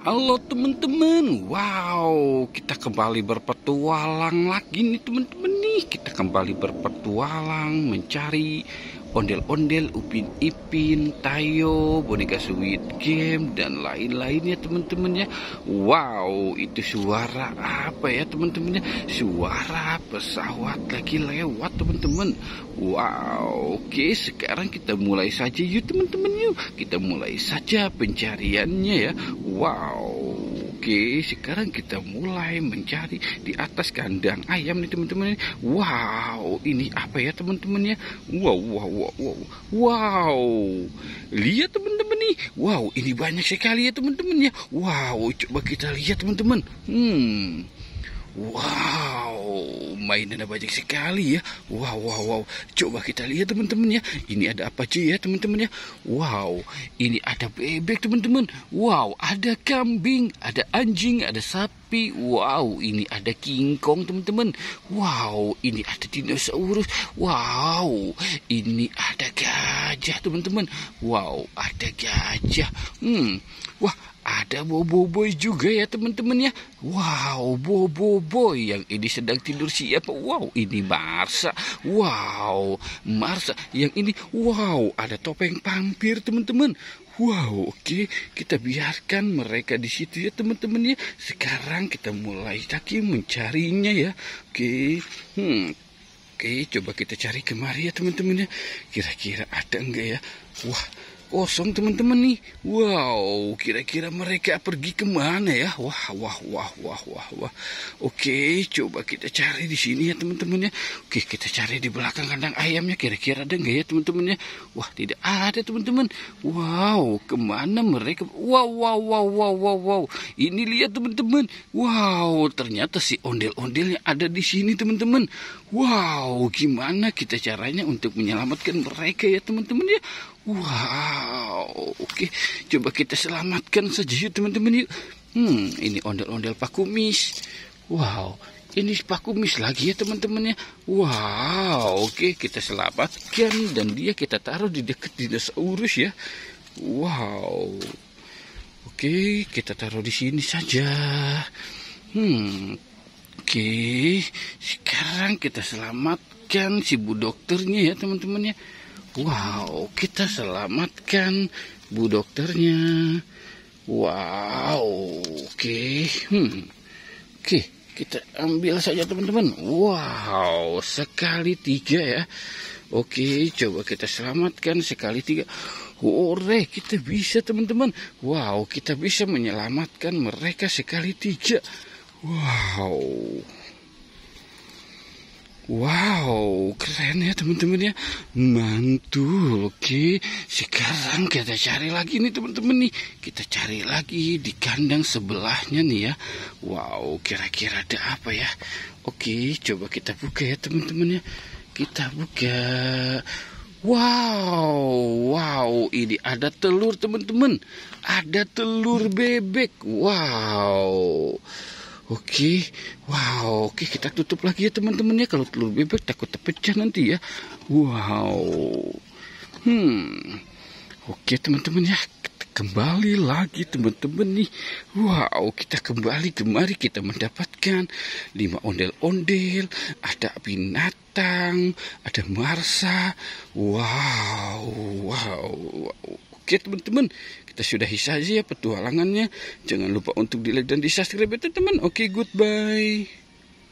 Halo teman-teman, wow, kita kembali berpetualang lagi nih teman-teman nih. Kita kembali berpetualang mencari ondel-ondel, Upin Ipin, Tayo, boneka Squid Game dan lain-lainnya teman-teman ya. Wow, itu suara apa ya teman-teman ya? Suara pesawat lagi lewat teman-teman. Wow, oke, sekarang kita mulai saja yuk teman-teman yuk. Kita mulai saja pencariannya ya. Wow, oke, sekarang kita mulai mencari di atas kandang ayam nih teman-teman. Wow, ini apa ya teman-teman ya? Wow. Lihat teman-teman nih. Wow, ini banyak sekali ya teman-teman ya. Wow, coba kita lihat teman-teman. Wow, mainan ada banyak sekali ya. Wow. Coba kita lihat teman-teman ya. Ini ada apa aja ya teman-teman ya. Wow, ini ada bebek teman-teman. Wow, ada kambing, ada anjing, ada sapi. Wow, ini ada kingkong teman-teman. Wow, ini ada dinosaurus. Wow, ini ada gajah teman-teman. Wow, ada gajah. Wah, ada Boboiboy juga ya teman-teman ya. Wow, Boboiboy yang ini sedang tidur siapa? Wow, ini Marsa. Wow, Marsa yang ini. Wow, ada topeng vampir teman-teman. Wow, oke, kita biarkan mereka di situ ya teman-teman ya. Sekarang kita mulai lagi mencarinya ya. Oke, coba kita cari kemari ya teman-teman ya. Kira-kira ada enggak ya? Wah, kosong teman-teman nih. Wow, kira-kira mereka pergi kemana ya? Wah. Oke, coba kita cari di sini ya teman-teman ya. Oke, kita cari di belakang kandang ayamnya. Kira-kira ada nggak ya teman-teman ya? Wah, tidak ada teman-teman. Wow, kemana mereka? Wow. Ini lihat teman-teman. Wow, ternyata si ondel-ondel yang ada di sini teman-teman. Wow, gimana kita caranya untuk menyelamatkan mereka ya teman-teman ya? Wow, oke, coba kita selamatkan saja yuk teman-teman yuk. Ini ondel-ondel Pak Kumis. Wow, ini Pak Kumis lagi ya teman-teman ya. Wow, oke, kita selamatkan dan dia kita taruh di dekat dinosaurus ya. Wow, oke, kita taruh di sini saja. Oke, sekarang kita selamatkan si bu dokternya ya teman-teman ya. Wow, kita selamatkan bu dokternya. Wow, oke. Oke, kita ambil saja teman-teman. Wow, sekali 3 ya. Oke, coba kita selamatkan sekali 3. Hore, kita bisa teman-teman. Wow, kita bisa menyelamatkan mereka sekali 3. Wow, keren ya teman-teman ya. Mantul. Oke, sekarang kita cari lagi nih teman-teman nih. Kita cari lagi di kandang sebelahnya nih ya. Wow, kira-kira ada apa ya? Oke, coba kita buka ya teman-teman ya. Kita buka. Wow, ini ada telur teman-teman. Ada telur bebek. Wow. Oke, kita tutup lagi ya teman-teman ya. Kalau telur bebek takut terpecah nanti ya. Wow. Oke teman-teman ya. Kita kembali lagi teman-teman nih. Wow, kita kembali kemari kita mendapatkan 5 ondel-ondel. Ada binatang, ada Marsa. Wow. Oke teman-teman, kita sudahi saja ya petualangannya. Jangan lupa untuk di like dan di subscribe ya teman-teman. Oke, goodbye.